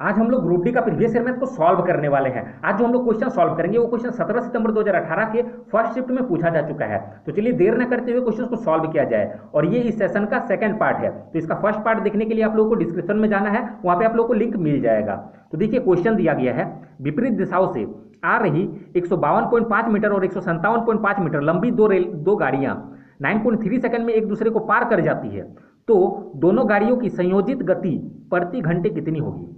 आज हम लोग ग्रुप डी का प्रीवियस ईयर मैथ को सॉल्व करने वाले हैं। आज जो हम लोग क्वेश्चन सॉल्व करेंगे वो क्वेश्चन 17 सितंबर 2018 के फर्स्ट शिफ्ट में पूछा जा चुका है। तो चलिए देर न करते हुए क्वेश्चन को सॉल्व किया जाए। और ये इस सेशन का सेकंड पार्ट है, तो इसका फर्स्ट पार्ट देखने के लिए आप लोगों को डिस्क्रिप्शन में जाना है, वहां पे आप लोगों को लिंक मिल जाएगा। तो देखिए क्वेश्चन दिया गया है, विपरीत दिशाओं से आ रही 152.5 मीटर और 157.5 मीटर लंबी दो गाड़ियां 9.3 सेकंड में एक दूसरे को पार कर जाती है, तो दोनों गाड़ियों की संयोजित गति प्रति घंटे कितनी होगी।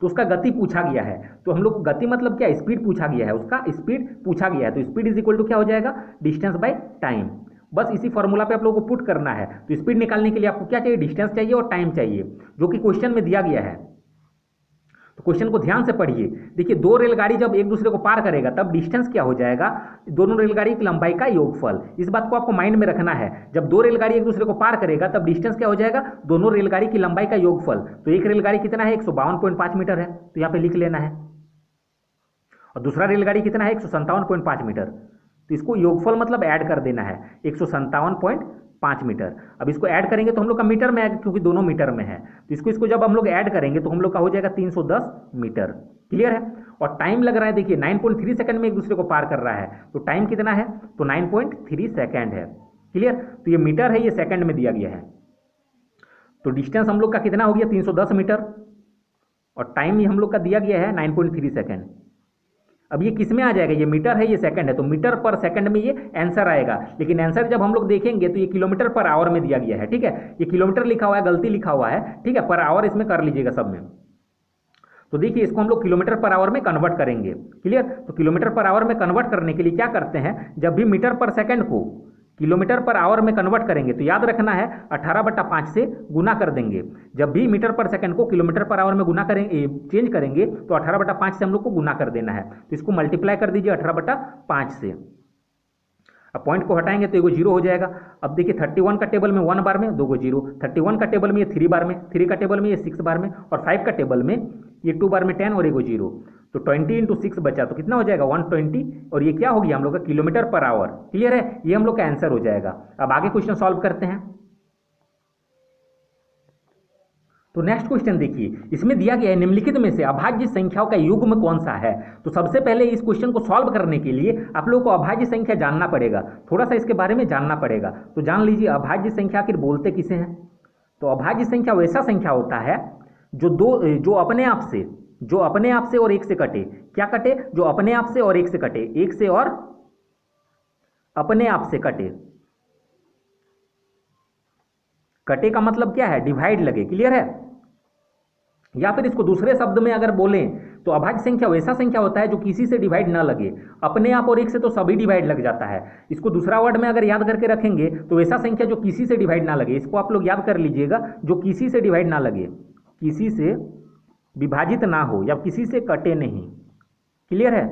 तो उसका गति पूछा गया है। तो हम लोग को गति मतलब क्या, स्पीड पूछा गया है, उसका स्पीड पूछा गया है। तो स्पीड इज इक्वल टू क्या हो जाएगा, डिस्टेंस बाय टाइम। बस इसी फॉर्मूला पे आप लोगों को पुट करना है। तो स्पीड निकालने के लिए आपको क्या चाहिए, डिस्टेंस चाहिए और टाइम चाहिए, जो कि क्वेश्चन में दिया गया है। तो क्वेश्चन को ध्यान से पढ़िए। देखिए दो रेलगाड़ी जब एक दूसरे को पार करेगा तब डिस्टेंस क्या हो जाएगा, दोनों रेलगाड़ी की लंबाई का योगफल। इस बात को आपको माइंड में रखना है। जब दो रेलगाड़ी एक दूसरे को पार करेगा तब डिस्टेंस क्या हो जाएगा, दोनों रेलगाड़ी की लंबाई का योगफल। तो एक रेलगाड़ी कितना है, 152.5 मीटर है, तो यहाँ पे लिख लेना है। और दूसरा रेलगाड़ी कितना है, 157.5 मीटर। तो इसको योगफल मतलब ऐड कर देना है, 157.5 मीटर। अब इसको ऐड करेंगे तो हम लोग का मीटर में आएगा, क्योंकि दोनों मीटर में है। तो इसको जब हम लोग ऐड करेंगे तो हम लोग का हो जाएगा 310 मीटर। क्लियर है। और टाइम लग रहा है, देखिए 9.3 सेकंड में एक दूसरे को पार कर रहा है। तो टाइम कितना है, तो 9.3 सेकंड है। क्लियर। तो ये मीटर है, ये सेकंड में दिया गया है। तो डिस्टेंस हम लोग का कितना हो गया, 310 मीटर। और टाइम हम लोग का दिया गया है 9.3 सेकंड। अब ये किस में आ जाएगा, ये मीटर है, ये सेकंड है, तो मीटर पर सेकंड में ये आंसर आएगा। लेकिन आंसर जब हम लोग देखेंगे तो ये किलोमीटर पर आवर में दिया गया है। ठीक है, ये किलोमीटर लिखा हुआ है, गलती लिखा हुआ है। ठीक है, पर आवर इसमें कर लीजिएगा सब में। तो देखिए इसको हम लोग किलोमीटर पर आवर में कन्वर्ट करेंगे। क्लियर। तो किलोमीटर पर आवर में कन्वर्ट करने के लिए क्या करते हैं, जब भी मीटर पर सेकंड को किलोमीटर पर आवर में कन्वर्ट करेंगे तो याद रखना है 18/5 से गुना कर देंगे। जब भी मीटर पर सेकंड को किलोमीटर पर आवर में गुना करेंगे, चेंज करेंगे, तो 18/5 से हम लोग को गुना कर देना है। तो इसको मल्टीप्लाई कर दीजिए 18/5 से। अब पॉइंट को हटाएंगे तो एगो जीरो हो जाएगा। अब देखिए 31 का टेबल में 1 बार में, 2 जीरो। 31 का टेबल में ये 3 बार में, 3 का टेबल में ये 6 बार में, और 5 का टेबल में ये 2 बार में 10 और एगो जीरो। तो 20 × 6 बचा, तो कितना हो जाएगा 120। और ये क्या हो गया हम लोग का, किलोमीटर पर आवर। क्लियर है, ये हम लोग का आंसर हो जाएगा। अब आगे क्वेश्चन सॉल्व करते हैं। तो नेक्स्ट क्वेश्चन देखिए, इसमें दिया गया है निम्नलिखित में से अभाज्य संख्याओं का युग्म कौन सा है। तो सबसे पहले इस क्वेश्चन को सॉल्व करने के लिए आप लोगों को अभाज्य संख्या जानना पड़ेगा, थोड़ा सा इसके बारे में जानना पड़ेगा। तो जान लीजिए अभाज्य संख्या आखिर बोलते किसे हैं। तो अभाज्य संख्या वैसा संख्या होता है जो अपने आप से और एक से कटे। क्या कटे, जो अपने आप से और एक से कटे, एक से और अपने आप से कटे। कटे का मतलब क्या है, डिवाइड लगे। क्लियर है। या फिर इसको दूसरे शब्द में अगर बोलें तो अभाज्य संख्या वैसा संख्या होता है जो किसी से डिवाइड ना लगे। अपने आप और एक से तो सभी डिवाइड लग जाता है। इसको दूसरा वर्ड में अगर याद करके रखेंगे तो वैसा संख्या जो किसी से डिवाइड ना लगे। इसको आप लोग याद कर लीजिएगा, जो किसी से डिवाइड ना लगे, किसी से विभाजित ना हो या किसी से कटे नहीं। क्लियर है,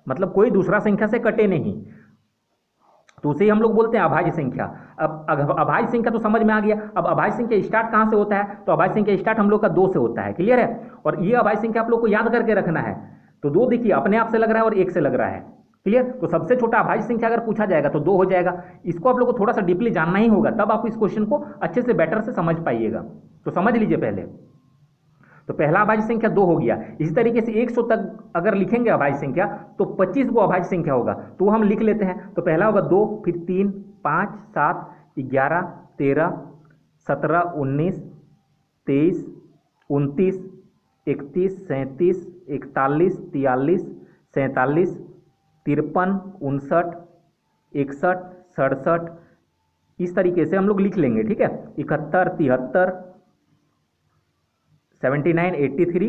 मतलब कोई दूसरा संख्या से कटे नहीं, तो उसे हम लोग बोलते हैं अभाज्य संख्या। अब अभाज्य संख्या तो समझ में आ गया। अब अभाज्य संख्या स्टार्ट कहाँ से होता है, तो अभाज्य संख्या स्टार्ट हम लोग का 2 से होता है। क्लियर है। और ये अभाज्य संख्या आप लोग को याद करके रखना है। तो 2 देखिए अपने आप से लग रहा है और 1 से लग रहा है। क्लियर। तो सबसे छोटा अभाज्य संख्या अगर पूछा जाएगा तो 2 हो जाएगा। इसको आप लोग को थोड़ा सा डीपली जानना ही होगा, तब आप इस क्वेश्चन को अच्छे से बेटर से समझ पाइएगा। तो समझ लीजिए पहले। तो पहला अभाज्य संख्या 2 हो गया। इसी तरीके से 100 तक अगर लिखेंगे अभाज्य संख्या तो 25 को अभाज्य संख्या होगा, तो वो हम लिख लेते हैं। तो पहला होगा 2, फिर 3, 5, 7, 11, 13, 17, 19, 23, 29, 31, 37, 41, 43, 47, 53, 59, 61, 67, इस तरीके से हम लोग लिख लेंगे। ठीक है। 71, 73, 79, 83,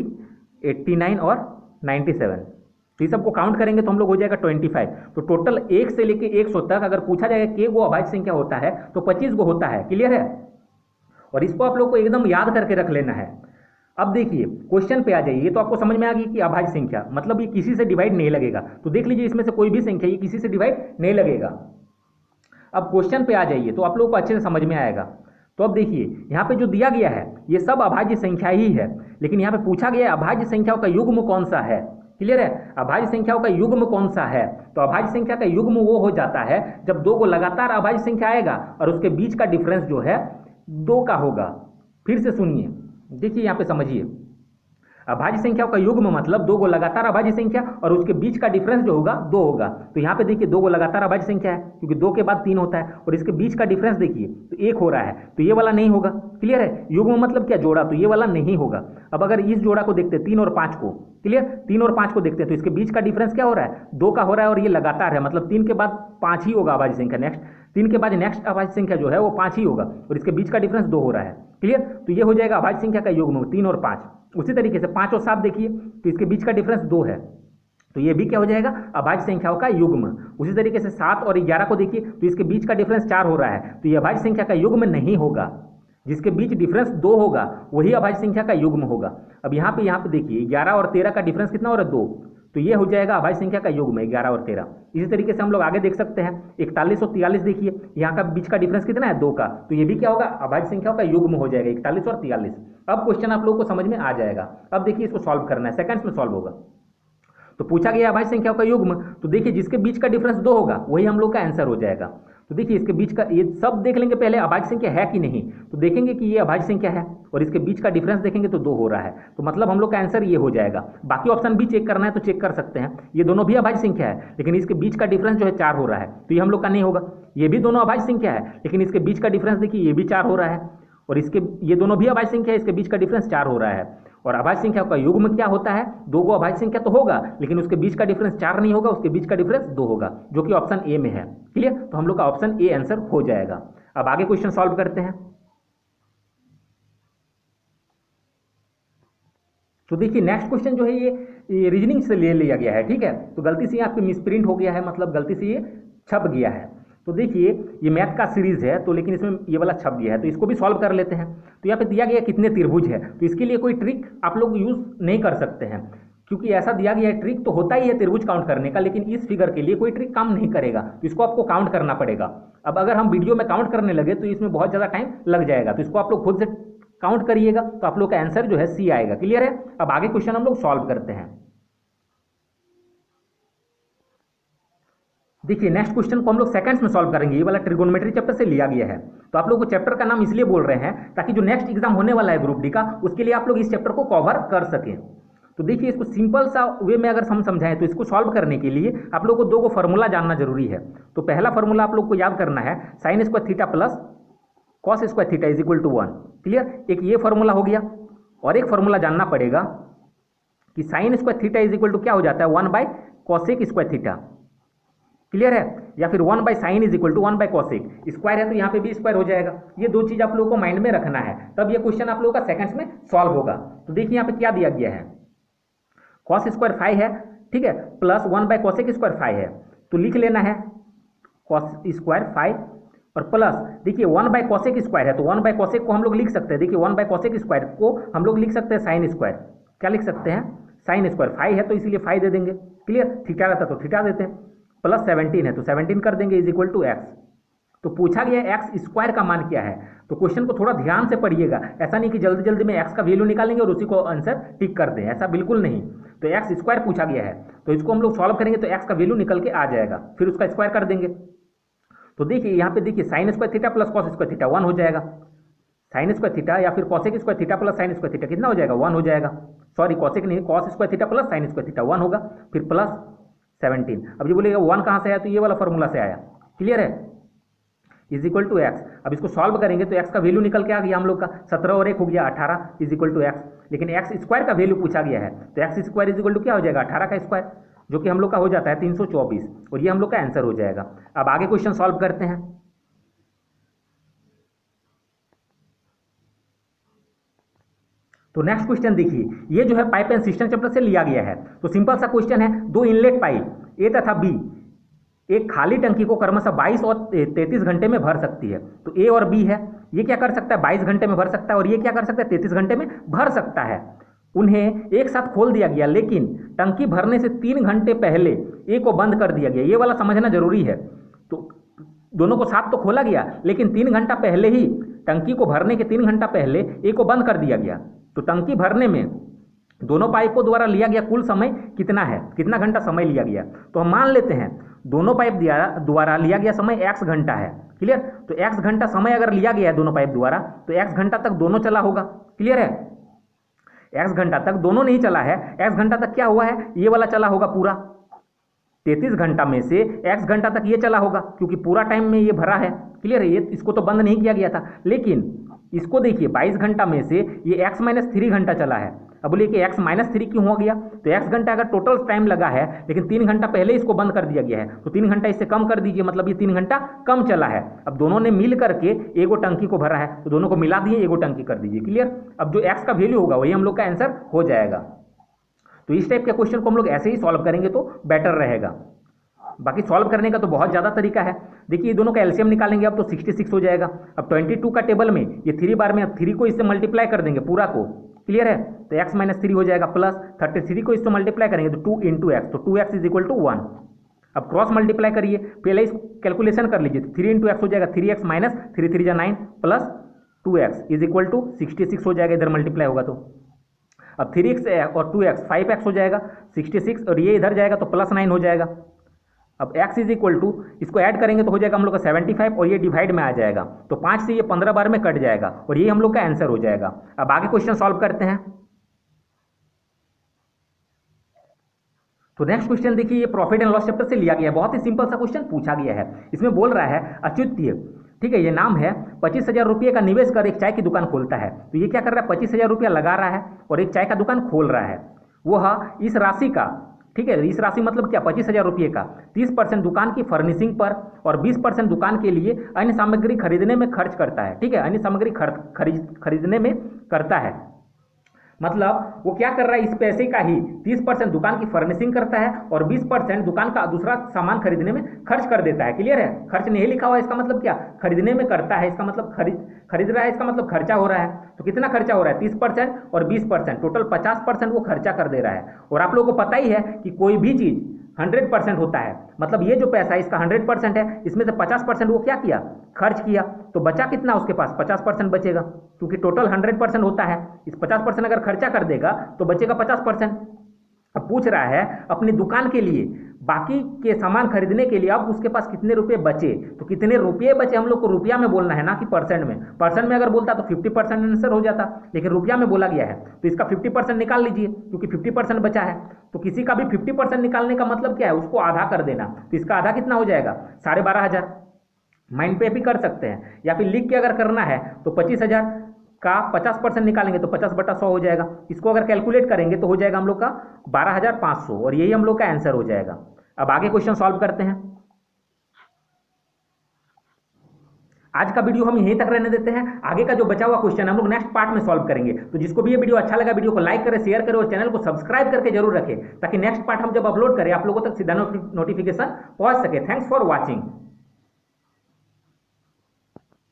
89 और 97। तो ये सबको काउंट करेंगे तो हम लोग हो जाएगा 25। तो टोटल 1 से लेके 100 तक अगर पूछा जाएगा कि वो अभाज्य संख्या होता है तो 25 गो होता है। क्लियर है। और इसको आप लोग को एकदम याद करके रख लेना है। अब देखिए क्वेश्चन पे आ जाइए, तो आपको समझ में आ गई कि अभाज्य संख्या मतलब ये किसी से डिवाइड नहीं लगेगा। तो देख लीजिए इसमें से कोई भी संख्या ये किसी से डिवाइड नहीं लगेगा। अब क्वेश्चन पे आ जाइए तो आप लोगों को अच्छे से समझ में आएगा। तो अब देखिए यहाँ पे जो दिया गया है ये सब अभाज्य संख्या ही है, लेकिन यहाँ पे पूछा गया है अभाज्य संख्याओं का युग्म कौन सा है। क्लियर है। अभाज्य संख्याओं का युग्म कौन सा है, तो अभाज्य संख्या का युग्म वो हो जाता है जब 2 को लगातार अभाज्य संख्या आएगा और उसके बीच का डिफरेंस जो है 2 का होगा। फिर से सुनिए, देखिए यहाँ पे समझिए। अभाज्य संख्याओं का युग्म मतलब दो गो लगातार अभाज्य संख्या और उसके बीच का डिफरेंस जो होगा दो होगा। तो यहाँ पे देखिए दो गो लगातार अभाज्य संख्या है क्योंकि दो के बाद तीन होता है और इसके बीच का डिफरेंस देखिए तो एक हो रहा है, तो ये वाला नहीं होगा। क्लियर है, युग्म मतलब क्या, जोड़ा, तो ये वाला नहीं होगा। अब अगर इस जोड़ा को देखते हैं 3 और 5 को, क्लियर, 3 और 5 को देखते हैं तो इसके बीच का डिफरेंस क्या हो रहा है, 2 का हो रहा है और ये लगातार है, मतलब 3 के बाद 5 ही होगा अभाज्य संख्या। नेक्स्ट 3 के बाद नेक्स्ट अभाज्य संख्या जो है वो 5 ही होगा और इसके बीच का डिफरेंस 2 हो रहा है। क्लियर, तो ये हो जाएगा अभाज्य संख्या का युग्म 3 और 5। उसी तरीके से 5 और 7 देखिए तो इसके बीच का डिफरेंस 2 है, तो ये भी क्या हो जाएगा, अभाज्य संख्याओं का युग्म। उसी तरीके से 7 और 11 को देखिए तो इसके बीच का डिफरेंस 4 हो रहा है, तो ये अभाज्य संख्या का युग्म नहीं होगा। जिसके बीच डिफरेंस 2 होगा वही अभाज्य संख्या का युग्म होगा। अब यहाँ पे देखिए 11 और 13 का डिफरेंस कितना हो रहा है, 2, तो ये हो जाएगा अभाज्य संख्या का युग्म 11 और 13। इसी तरीके से हम लोग आगे देख सकते हैं 41 और 43 देखिए, यहाँ का बीच का डिफरेंस कितना है, 2 का, तो ये भी क्या होगा, अभाज्य संख्याओं का युग्म हो जाएगा 41 और 43। अब क्वेश्चन आप लोगों को समझ में आ जाएगा। अब देखिए इसको सॉल्व करना है, सेकंड्स में सॉल्व होगा। तो पूछा गया अभाज्य संख्याओं का युग्म, तो देखिए जिसके बीच का डिफरेंस 2 होगा वही हम लोग का आंसर हो जाएगा। तो देखिए इसके बीच का ये सब देख लेंगे पहले, अभाज्य संख्या है कि नहीं, तो देखेंगे कि ये अभाज्य संख्या है और इसके बीच का डिफरेंस देखेंगे तो 2 हो रहा है, तो मतलब हम लोग का आंसर ये हो जाएगा। बाकी ऑप्शन भी चेक करना है तो चेक कर सकते हैं, ये दोनों भी अभाज्य संख्या है लेकिन इसके बीच का डिफरेंस जो है 4 हो रहा है, तो ये हम लोग का नहीं होगा। ये भी दोनों अभाज्य संख्या है लेकिन इसके बीच का डिफरेंस देखिए ये भी 4 हो रहा है और इसके ये दोनों भी अभाज्य संख्या है, इसके बीच का डिफरेंस 4 हो रहा है। और अभाज्य संख्या का युग्म क्या होता है, दो गो अभाज्य संख्या तो होगा लेकिन उसके बीच का डिफरेंस 4 नहीं होगा, उसके बीच का डिफरेंस 2 होगा, जो कि ऑप्शन ए में है। क्लियर, तो हम लोग का ऑप्शन ए आंसर हो जाएगा। अब आगे क्वेश्चन सॉल्व करते हैं। तो देखिए नेक्स्ट क्वेश्चन जो है ये रीजनिंग से ले लिया गया है, ठीक है, तो गलती से आपके मिसप्रिंट हो गया है, मतलब गलती से ये छप गया है। तो देखिए ये मैथ का सीरीज है तो लेकिन इसमें ये वाला छप गया है, तो इसको भी सॉल्व कर लेते हैं। तो यहाँ पे दिया गया कितने त्रिभुज है, तो इसके लिए कोई ट्रिक आप लोग यूज नहीं कर सकते हैं क्योंकि ऐसा दिया गया है। ट्रिक तो होता ही है त्रिभुज काउंट करने का, लेकिन इस फिगर के लिए कोई ट्रिक काम नहीं करेगा, तो इसको आपको काउंट करना पड़ेगा। अब अगर हम वीडियो में काउंट करने लगे तो इसमें बहुत ज़्यादा टाइम लग जाएगा, तो इसको आप लोग खुद से काउंट करिएगा तो आप लोग का आंसर जो है सी आएगा। क्लियर है, अब आगे क्वेश्चन हम लोग सॉल्व करते हैं। देखिए नेक्स्ट क्वेश्चन को हम लोग सेकंड्स में सॉल्व करेंगे, ये वाला ट्रिगोनोमेट्री चैप्टर से लिया गया है। तो आप लोग को चैप्टर का नाम इसलिए बोल रहे हैं ताकि जो नेक्स्ट एग्जाम होने वाला है ग्रुप डी का, उसके लिए आप लोग इस चैप्टर को कवर कर सकें। तो देखिए इसको सिंपल सा वे में अगर हम समझाएं तो इसको सॉल्व करने के लिए आप लोग को दो को फॉर्मूला जानना जरूरी है। तो पहला फॉर्मूला आप लोग को याद करना है, sine square theta plus cos square theta is equal to 1। Clear, एक ये फॉर्मूला हो गया और एक फॉर्मूला जानना पड़ेगा कि sine square theta is equal to क्या हो जाता है, 1 by cosec square theta. Clear है, या फिर 1 by sine is equal to 1 by cosec, square है तो यहाँ पे भी स्क्वायर हो जाएगा। ये दो चीज आप लोगों को माइंड में रखना है, तब ये क्वेश्चन आप लोगों का सेकंड्स में सॉल्व होगा। तो देखिए यहाँ पे क्या दिया गया है, कॉस स्क्वायर 5 है, ठीक है, प्लस 1 बाय कॉसेक स्क्वायर 5 है, तो लिख लेना है कॉस स्क्वायर 5 और प्लस देखिए 1 बाय कॉसेक स्क्वायर है, तो 1 बाय कॉसेक को हम लोग लिख सकते हैं, देखिए 1 बाय कॉसेक स्क्वायर को हम लोग लिख सकते हैं साइन स्क्वायर, क्या लिख सकते हैं, साइन स्क्वायर। 5 है तो इसीलिए 5 दे देंगे। क्लियर, थीटा रहता तो थीटा देते हैं, प्लस 17 है तो 17 कर देंगे इज इक्वल टू एक्स। तो पूछा गया एक्स स्क्वायर का मान क्या है, तो क्वेश्चन को थोड़ा ध्यान से पढ़िएगा, ऐसा नहीं कि जल्दी जल्दी में एक्स का वैल्यू निकालेंगे और उसी को आंसर टिक कर दें, ऐसा बिल्कुल नहीं। तो एक्स स्क्वायर पूछा गया है तो इसको हम लोग सॉल्व करेंगे तो एक्स का वैल्यू निकल के आ जाएगा, फिर उसका स्क्वायर कर देंगे। तो देखिए यहाँ पे देखिए sign square theta plus cos square theta 1 हो जाएगा, साइन स्क्वायर थीटा या फिर cosec square theta plus sign square theta कितना हो जाएगा, 1 हो जाएगा। सॉरी कॉसेक नहीं, cos square theta plus sign square theta 1 होगा, फिर प्लस 17। अब ये बोलेगा 1 कहाँ से आया, तो ये वाला फॉर्मूला से आया। क्लियर है, इज इक्वल टू एक्स। अब इसको सॉल्व करेंगे तो एक्स का वैल्यू निकल के आ गया हम लोग का, 17 और 1 हो गया 18 इज इक्वल टू एक्स। लेकिन एक्स स्क्वायर का वैल्यू पूछा गया है तो x square is equal to क्या हो जाएगा, 18 का स्क्वायर, जो कि हम लोग का हो जाता है 324, और ये हम लोग का आंसर हो जाएगा। अब आगे क्वेश्चन सॉल्व करते हैं। तो नेक्स्ट क्वेश्चन देखिए, ये जो है पाइप एंड सिस्टम चैप्टर से लिया गया है। तो सिंपल सा क्वेश्चन है, दो इनलेट पाइप ए तथा बी एक खाली टंकी को क्रमशः 22 और 33 घंटे में भर सकती है। तो ए और बी है, ये क्या कर सकता है, 22 घंटे में भर सकता है, और ये क्या कर सकता है, 33 घंटे में भर सकता है। उन्हें एक साथ खोल दिया गया, लेकिन टंकी भरने से 3 घंटे पहले ए को बंद कर दिया गया। ये वाला समझना जरूरी है। तो दोनों को साथ तो खोला गया, लेकिन 3 घंटा पहले ही, टंकी को भरने के 3 घंटा पहले ए को बंद कर दिया गया। तो टंकी भरने में दोनों पाइपों द्वारा लिया गया कुल समय कितना है, कितना घंटा समय लिया गया। तो हम मान लेते हैं दोनों पाइप द्वारा लिया गया समय x घंटा है। क्लियर, तो x घंटा समय अगर लिया गया है दोनों पाइप द्वारा, तो x घंटा तक दोनों चला होगा। क्लियर है, x घंटा तक दोनों नहीं चला है, x घंटा तक क्या हुआ है, ये वाला चला होगा पूरा 33 घंटा में से x घंटा तक ये चला होगा, क्योंकि पूरा टाइम में ये भरा है। क्लियर है, ये इसको तो बंद नहीं किया गया था। लेकिन इसको देखिए 22 घंटा में से ये x माइनस 3 घंटा चला है। अब बोलिए कि x माइनस 3 क्यों हो गया, तो x घंटा अगर टोटल टाइम लगा है लेकिन 3 घंटा पहले इसको बंद कर दिया गया है, तो 3 घंटा इससे कम कर दीजिए, मतलब ये 3 घंटा कम चला है। अब दोनों ने मिल करके एगो टंकी को भरा है, तो दोनों को मिला दिए, एगो टंकी कर दीजिए। क्लियर, अब जो x का वैल्यू होगा वही हम लोग का आंसर हो जाएगा। तो इस टाइप के क्वेश्चन को हम लोग ऐसे ही सॉल्व करेंगे तो बेटर रहेगा। बाकी सॉल्व करने का तो बहुत ज़्यादा तरीका है। देखिए ये दोनों का एलसीएम निकालेंगे अब तो 66 हो जाएगा। अब 22 का टेबल में ये 3 बार में 3 को इससे मल्टीप्लाई कर देंगे पूरा को। क्लियर है, तो x माइनस 3 हो जाएगा, प्लस 33 को इससे मल्टीप्लाई करेंगे तो 2 इंटू एक्स, तो 2x इज इक्वल टू 1। अब क्रॉस मल्टीप्लाई करिए, पहले इस कैलकुलेशन कर लीजिए, 3 इंटू एक्स हो जाएगा 3x माइनस 3 3 जा 9 plus 2x is equal to 66 हो जाएगा, इधर मल्टीप्लाई होगा तो। अब 3x और 2x 5x हो जाएगा 66, और ये इधर जाएगा तो प्लस 9 हो जाएगा। अब x इज इक्वल टू, इसको ऐड करेंगे तो हो जाएगा हम लोग का 75, और ये डिवाइड में आ जाएगा, तो 5 से ये 15 बार में कट जाएगा, और ये हम लोग का आंसर हो जाएगा। अब आगे क्वेश्चन सॉल्व करते हैं। तो नेक्स्ट क्वेश्चन देखिए, ये प्रॉफिट एंड लॉस चैप्टर से लिया गया है, बहुत ही सिंपल सा क्वेश्चन पूछा गया है। इसमें बोल रहा है अच्युत्य, ठीक है, ये नाम है, 25,000 रुपये का निवेश कर एक चाय की दुकान खोलता है। तो ये क्या कर रहा है, 25,000 रुपया लगा रहा है और एक चाय का दुकान खोल रहा है। वह इस राशि का, ठीक है, इस राशि मतलब क्या, 25,000 रुपये का 30% दुकान की फर्निशिंग पर और 20% दुकान के लिए अन्य सामग्री खरीदने में खर्च करता है। ठीक है, अन्य सामग्री खरीदने में करता है, मतलब वो क्या कर रहा है, इस पैसे का ही 30% दुकान की फर्निशिंग करता है और 20% दुकान का दूसरा सामान खरीदने में खर्च कर देता है। क्लियर है, खर्च नहीं लिखा हुआ है, इसका मतलब क्या, खरीदने में करता है, इसका मतलब खरीद रहा है, इसका मतलब खर्चा हो रहा है। तो कितना खर्चा हो रहा है, 30% और 20%, टोटल 50% वो खर्चा कर दे रहा है। और आप लोगों को पता ही है कि कोई भी चीज़ 100% होता है, मतलब ये जो पैसा है इसका 100% है, इसमें से 50% वो क्या किया, खर्च किया, तो बचा कितना उसके पास, 50% बचेगा, क्योंकि टोटल 100% होता है। इस 50% अगर खर्चा कर देगा तो बचेगा 50%। अब पूछ रहा है अपनी दुकान के लिए बाकी के सामान खरीदने के लिए अब उसके पास कितने रुपए बचे, तो कितने रुपये बचे हम लोग को रुपया में बोलना है, ना कि परसेंट में। परसेंट में अगर बोलता तो 50% आंसर हो जाता, लेकिन रुपया में बोला गया है तो इसका 50% निकाल लीजिए, क्योंकि 50% बचा है। तो किसी का भी 50% निकालने का मतलब क्या है, उसको आधा कर देना। तो इसका आधा कितना हो जाएगा, 12,500। माइंड पे भी कर सकते हैं, या फिर लिख के अगर करना है तो 25,000 का 50% निकालेंगे तो 50/100 हो जाएगा। इसको अगर कैलकुलेट करेंगे तो हो जाएगा हम लोग का 12,500, और यही हम लोग का आंसर हो जाएगा। अब आगे क्वेश्चन सॉल्व करते हैं। आज का वीडियो हम यहीं तक रहने देते हैं, आगे का जो बचा हुआ क्वेश्चन हम लोग नेक्स्ट पार्ट में सॉल्व करेंगे। तो जिसको भी ये वीडियो अच्छा लगा, वीडियो को लाइक करें, शेयर करें और चैनल को सब्सक्राइब करके जरूर रखें, ताकि नेक्स्ट पार्ट हम जब अपलोड करें आप लोगों तक सीधा नोटिफिकेशन पहुंच सके। Thanks for watching.